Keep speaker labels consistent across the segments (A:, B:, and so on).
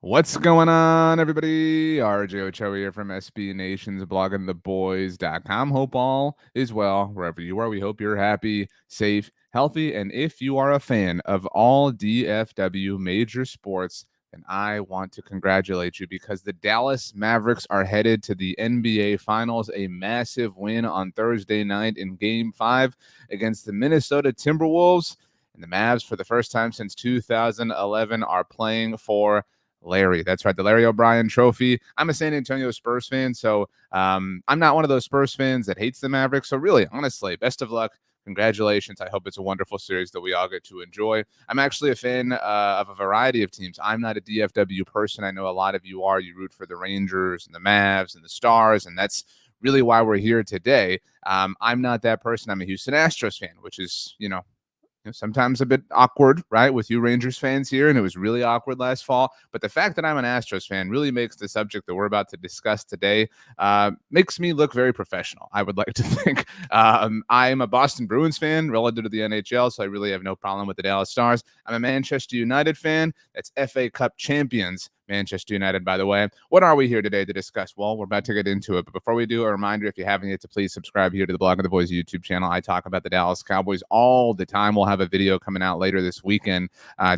A: What's going on, everybody? RJ Ochoa here from SB Nation's bloggingtheboys.com. Hope all is well wherever you are. We hope you're happy, safe, healthy, and if you are a fan of all DFW major sports, then I want to congratulate you because the Dallas Mavericks are headed to the NBA Finals. A massive win on Thursday night in Game 5 against the Minnesota Timberwolves. And the Mavs, for the first time since 2011, are playing for Larry. That's right, the Larry O'Brien Trophy. I'm a San Antonio Spurs fan, so I'm not one of those Spurs fans that hates the Mavericks. So really, honestly, best of luck. Congratulations. I hope it's a wonderful series that we all get to enjoy. I'm actually a fan of a variety of teams. I'm not a DFW person. I know a lot of you are. You root for the Rangers and the Mavs and the Stars, and that's really why we're here today. I'm not that person. I'm a Houston Astros fan, which is, sometimes a bit awkward, right, with you Rangers fans here, and it was really awkward last fall. But the fact that I'm an Astros fan really makes the subject that we're about to discuss today makes me look very professional, I would like to think. I'm a Boston Bruins fan relative to the NHL, so I really have no problem with the Dallas Stars. I'm a Manchester United fan. That's FA Cup champions Manchester United, by the way. What are we here today to discuss? Well, we're about to get into it. But before we do, a reminder, if you haven't yet, to please subscribe here to the Blog of the Boys YouTube channel. I talk about the Dallas Cowboys all the time. We'll have a video coming out later this weekend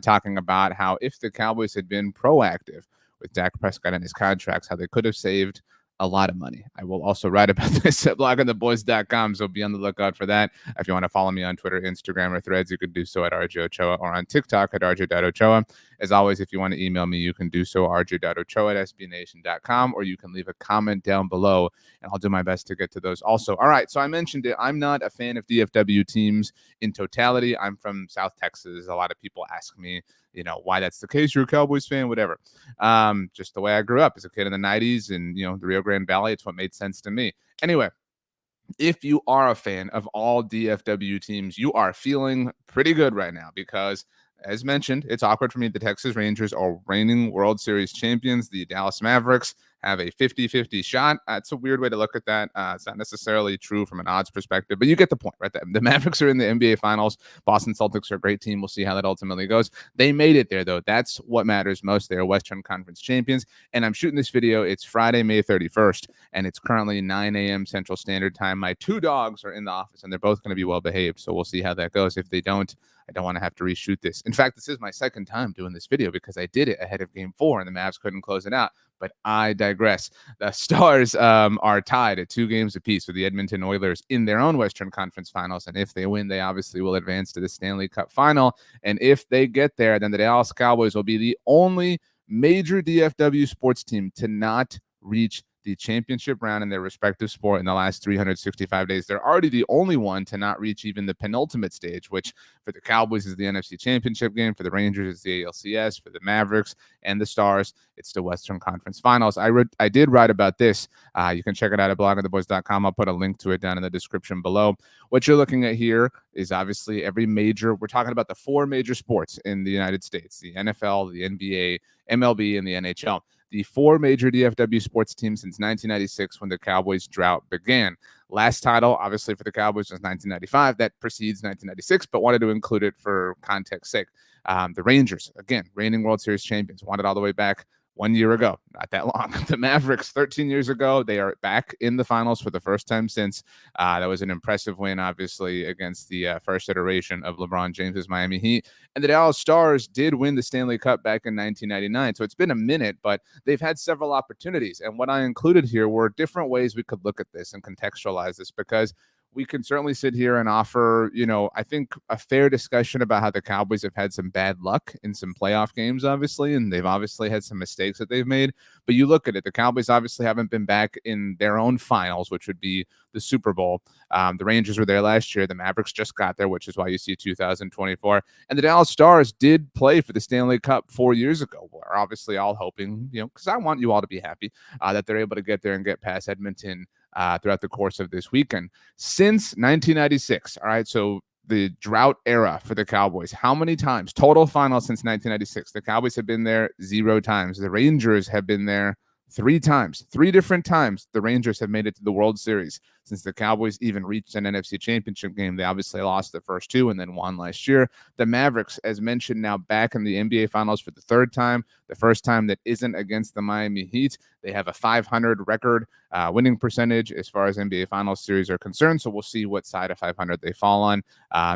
A: talking about how if the Cowboys had been proactive with Dak Prescott and his contracts, how they could have saved a lot of money. I will also write about this at bloggingtheboys.com, so be on the lookout for that. If you want to follow me on Twitter, Instagram, or Threads, you can do so at RJ Ochoa, or on TikTok at RJ.Ochoa. As always, if you want to email me, you can do so rj.ochoa at sbnation.com, or you can leave a comment down below, and I'll do my best to get to those also. All right, so I mentioned it. I'm not a fan of DFW teams in totality. I'm from South Texas. A lot of people ask me, why that's the case. You're a Cowboys fan, whatever. Just the way I grew up as a kid in the 90s and, the Rio Grande Valley. It's what made sense to me. Anyway, if you are a fan of all DFW teams, you are feeling pretty good right now because, as mentioned, it's awkward for me. The Texas Rangers are reigning World Series champions. The Dallas Mavericks have a 50-50 shot. It's a weird way to look at that. It's not necessarily true from an odds perspective, but you get the point, right? The Mavericks are in the NBA Finals. Boston Celtics are a great team. We'll see how that ultimately goes. They made it there, though. That's what matters most. They're Western Conference champions, and I'm shooting this video. It's Friday, May 31st, and it's currently 9 a.m. Central Standard Time. My two dogs are in the office, and they're both going to be well behaved, so we'll see how that goes. If they don't, I don't want to have to reshoot this. In fact, this is my second time doing this video because I did it ahead of Game 4, and the Mavs couldn't close it out. But I digress. The Stars are tied at 2 games apiece with the Edmonton Oilers in their own Western Conference Finals. And if they win, they obviously will advance to the Stanley Cup Final. And if they get there, then the Dallas Cowboys will be the only major DFW sports team to not reach the championship round in their respective sport in the last 365 days. They're already the only one to not reach even the penultimate stage, which for the Cowboys is the NFC Championship Game, for the Rangers is the ALCS, for the Mavericks and the Stars, it's the Western Conference Finals. I did write about this. You can check it out at bloggingtheboys.com. I'll put a link to it down in the description below. What you're looking at here is obviously we're talking about the 4 major sports in the United States: the NFL, the NBA, MLB, and the NHL. The 4 major DFW sports teams since 1996 when the Cowboys drought began. Last title, obviously, for the Cowboys was 1995. That precedes 1996, but wanted to include it for context's sake. The Rangers, again, reigning World Series champions, won it all the way back 1 year ago, not that long. The Mavericks, 13 years ago, they are back in the finals for the first time since. That was an impressive win, obviously, against the first iteration of LeBron James's Miami Heat. And the Dallas Stars did win the Stanley Cup back in 1999. So it's been a minute, but they've had several opportunities. And what I included here were different ways we could look at this and contextualize this, because we can certainly sit here and offer, I think a fair discussion about how the Cowboys have had some bad luck in some playoff games, obviously, and they've obviously had some mistakes that they've made. But you look at it, the Cowboys obviously haven't been back in their own finals, which would be the Super Bowl. The Rangers were there last year. The Mavericks just got there, which is why you see 2024. And the Dallas Stars did play for the Stanley Cup 4 years ago. We're obviously all hoping, because I want you all to be happy that they're able to get there and get past Edmonton throughout the course of this weekend. Since 1996, all right, so the drought era for the Cowboys, how many times? Total finals since 1996. The Cowboys have been there 0 times. The Rangers have been there 3 times. 3 different times the Rangers have made it to the World Series since the Cowboys even reached an NFC Championship game. They obviously lost the first two and then won last year. The Mavericks, as mentioned, now back in the NBA Finals for the third time, the first time that isn't against the Miami Heat. They have a 500 record winning percentage as far as NBA Finals series are concerned. So we'll see what side of 500 they fall on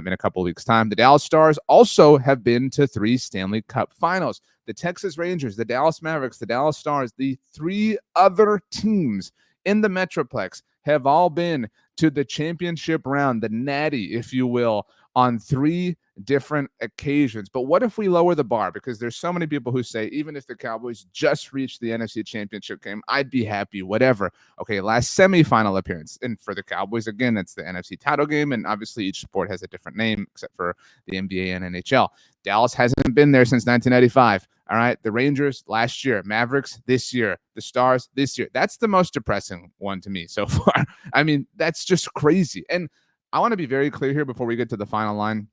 A: in a couple of weeks' time. The Dallas Stars also have been to 3 Stanley Cup Finals. The Texas Rangers, the Dallas Mavericks, the Dallas Stars, the 3 other teams in the metroplex have all been to the championship round, the natty, if you will, on 3 different occasions. But what if we lower the bar? Because there's so many people who say, even if the Cowboys just reached the NFC Championship game, I'd be happy, whatever. Okay, last semifinal appearance. And for the Cowboys, again, it's the NFC title game. And obviously each sport has a different name, except for the NBA and NHL. Dallas hasn't been there since 1995. All right, the Rangers last year, Mavericks this year, the Stars this year. That's the most depressing one to me so far. I mean, that's just crazy. And I want to be very clear here before we get to the final line.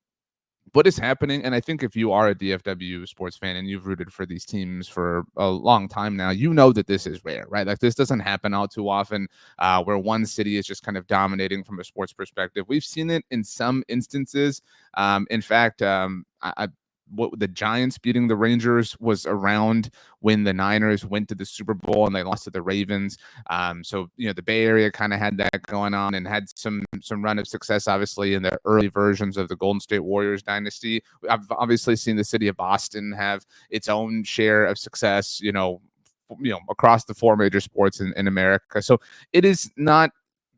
A: What is happening, and I think if you are a DFW sports fan and you've rooted for these teams for a long time now, you know that this is rare, right? Like this doesn't happen all too often where one city is just kind of dominating from a sports perspective. We've seen it in some instances. In fact, what the Giants beating the Rangers was around when the Niners went to the Super Bowl and they lost to the Ravens. So the Bay Area kind of had that going on and had some run of success, obviously, in the early versions of the Golden State Warriors dynasty. I've obviously seen the city of Boston have its own share of success, across the 4 major sports in America. So it is not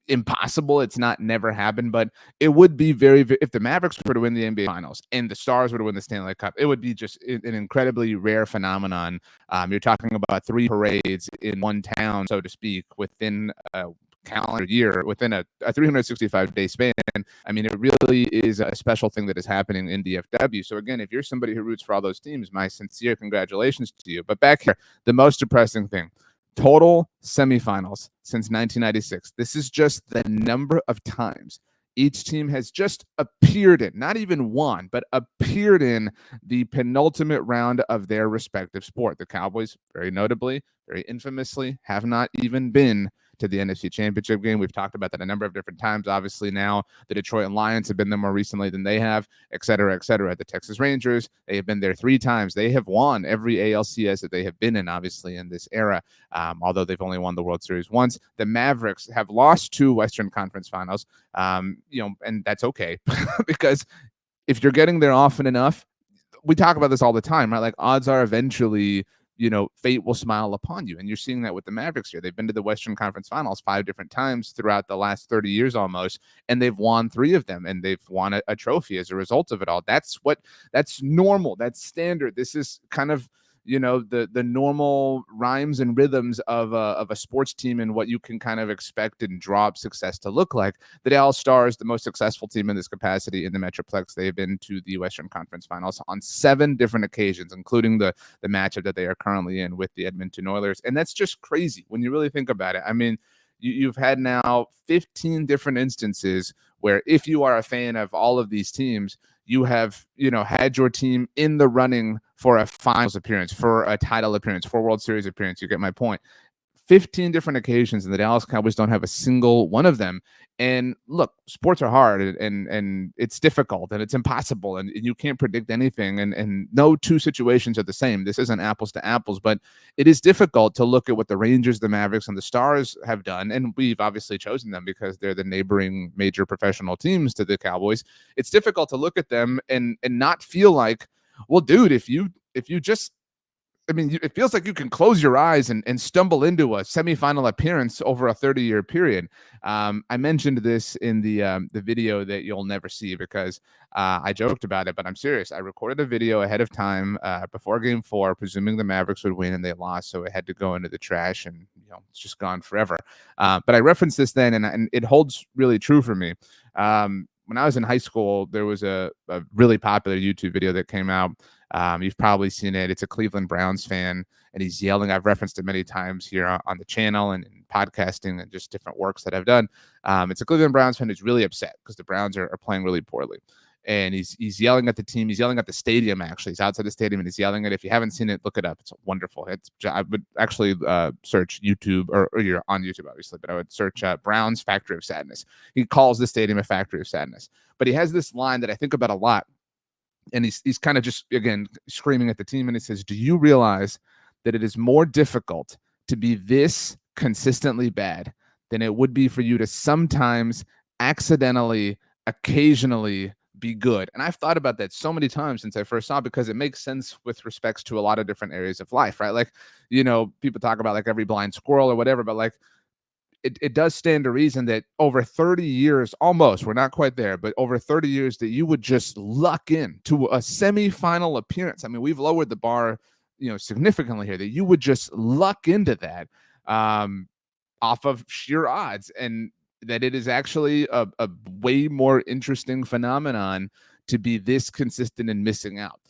A: impossible. It's not never happened, but it would be if the Mavericks were to win the NBA Finals and the Stars were to win the Stanley Cup, it would be just an incredibly rare phenomenon. You're talking about 3 parades in one town, so to speak, within a calendar year, within a 365-day span. I mean, it really is a special thing that is happening in DFW. So again, if you're somebody who roots for all those teams, my sincere congratulations to you. But back here, the most depressing thing. Total semifinals since 1996. This is just the number of times each team has just appeared in, not even won, but appeared in the penultimate round of their respective sport. The Cowboys, very notably, very infamously, have not even been to the NFC Championship game. We've talked about that a number of different times. Obviously, now the Detroit Lions have been there more recently than they have, et cetera, et cetera. The Texas Rangers, they have been there 3 times. They have won every ALCS that they have been in, obviously, in this era, although they've only won the World Series once. The Mavericks have lost 2 Western Conference Finals, and that's okay because if you're getting there often enough, we talk about this all the time, right? Like odds are eventually fate will smile upon you. And you're seeing that with the Mavericks here. They've been to the Western Conference Finals 5 different times throughout the last 30 years almost, and they've won 3 of them, and they've won a trophy as a result of it all. That's normal. That's standard. This is kind of the normal rhymes and rhythms of a sports team and what you can kind of expect and draw up success to look like. The Dallas Stars, the most successful team in this capacity in the Metroplex, they have been to the Western Conference Finals on 7 different occasions, including the matchup that they are currently in with the Edmonton Oilers. And that's just crazy when you really think about it. I mean, you've had now 15 different instances where if you are a fan of all of these teams, you have, had your team in the running for a finals appearance, for a title appearance, for World Series appearance. You get my point. 15 different occasions, and the Dallas Cowboys don't have a single one of them. And look, sports are hard and it's difficult and it's impossible and you can't predict anything. And no 2 situations are the same. This isn't apples to apples, but it is difficult to look at what the Rangers, the Mavericks, and the Stars have done. And we've obviously chosen them because they're the neighboring major professional teams to the Cowboys. It's difficult to look at them and not feel like, well, dude, if you just, I mean, it feels like you can close your eyes and stumble into a semifinal appearance over a 30-year period. I mentioned this in the video that you'll never see because I joked about it, but I'm serious. I recorded a video ahead of time before Game 4, presuming the Mavericks would win, and they lost, so it had to go into the trash, and it's just gone forever. But I referenced this then, and it holds really true for me. When I was in high school, there was a really popular YouTube video that came out. You've probably seen it. It's a Cleveland Browns fan, and he's yelling. I've referenced it many times here on the channel and in podcasting and just different works that I've done. It's a Cleveland Browns fan who's really upset because the Browns are playing really poorly. and he's yelling at the team. He's yelling at the stadium. Actually, he's outside the stadium and he's yelling at. If you haven't seen it, look it up. It's wonderful. I would actually search YouTube, or you're on YouTube obviously, but I would search Brown's Factory of Sadness. He calls the stadium a factory of sadness. But he has this line that I think about a lot, and he's kind of just, again, screaming at the team, and he says, "Do you realize that it is more difficult to be this consistently bad than it would be for you to sometimes accidentally, occasionally be good?" And I've thought about that so many times since I first saw it, because it makes sense with respects to a lot of different areas of life, right? Like, people talk about like every blind squirrel or whatever, but like it does stand to reason that over 30 years, almost, we're not quite there, but over 30 years, that you would just luck in to a semifinal appearance. I mean, we've lowered the bar, significantly here, that you would just luck into that off of sheer odds, and that it is actually a way more interesting phenomenon to be this consistent and missing out.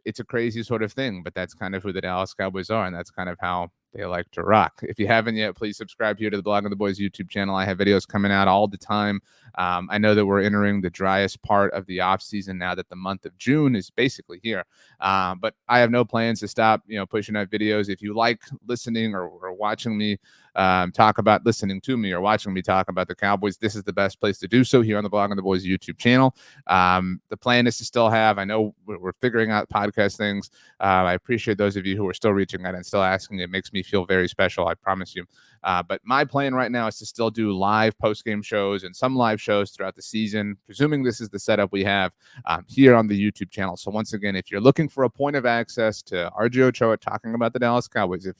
A: It's a crazy sort of thing, but that's kind of who the Dallas Cowboys are, and that's kind of how they like to rock. If you haven't yet, please subscribe here to the Blog of the Boys YouTube channel. I have videos coming out all the time. I know that we're entering the driest part of the off season now that the month of June is basically here. But I have no plans to stop, pushing out videos. If you like listening or watching me listening to me or watching me talk about the Cowboys, this is the best place to do so, here on the Blog of the Boys YouTube channel. The plan is to still have, I know we're figuring out podcast things. I appreciate those of you who are still reaching out and still asking. It makes me feel very special, I promise you. But my plan right now is to still do live post-game shows and some live shows throughout the season, presuming this is the setup we have here on the YouTube channel. So once again, if you're looking for a point of access to RJ Ochoa talking about the Dallas Cowboys, if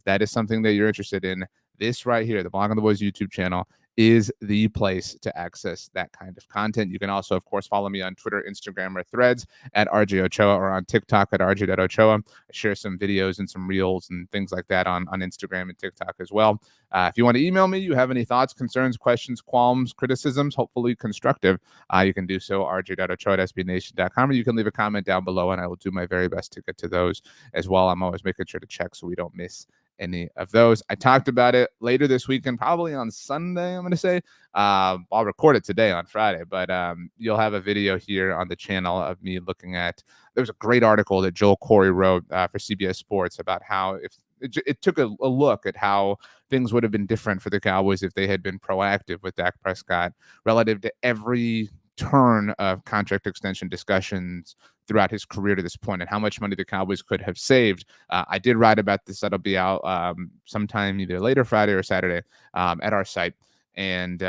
A: that is something that you're interested in, this right here, the Blog on the Boys YouTube channel, is the place to access that kind of content. You can also, of course, follow me on Twitter, Instagram, or Threads at RJ Ochoa, or on TikTok at RJ.Ochoa. I share some videos and some reels and things like that on Instagram and TikTok as well. If you want to email me, you have any thoughts, concerns, questions, qualms, criticisms, hopefully constructive, you can do so, rj.ochoa@sbnation.com, or you can leave a comment down below, and I will do my very best to get to those as well. I'm always making sure to check so we don't miss any of those. I talked about it later this weekend, probably on Sunday, I'm going to say. I'll record it today on Friday, but you'll have a video here on the channel of me looking at, there was a great article that Joel Corey wrote for CBS Sports about how if it took a look at how things would have been different for the Cowboys if they had been proactive with Dak Prescott relative to every turn of contract extension discussions throughout his career to this point, and how much money the Cowboys could have saved. I did write about this. That'll be out sometime either later Friday or Saturday at our site. And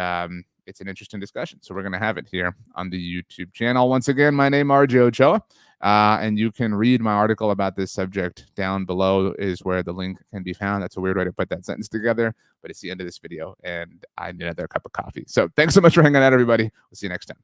A: it's an interesting discussion. So we're going to have it here on the YouTube channel. Once again, my name is RJ Ochoa, and you can read my article about this subject down below is where the link can be found. That's a weird way to put that sentence together, but it's the end of this video, and I need another cup of coffee. So thanks so much for hanging out, everybody. We'll see you next time.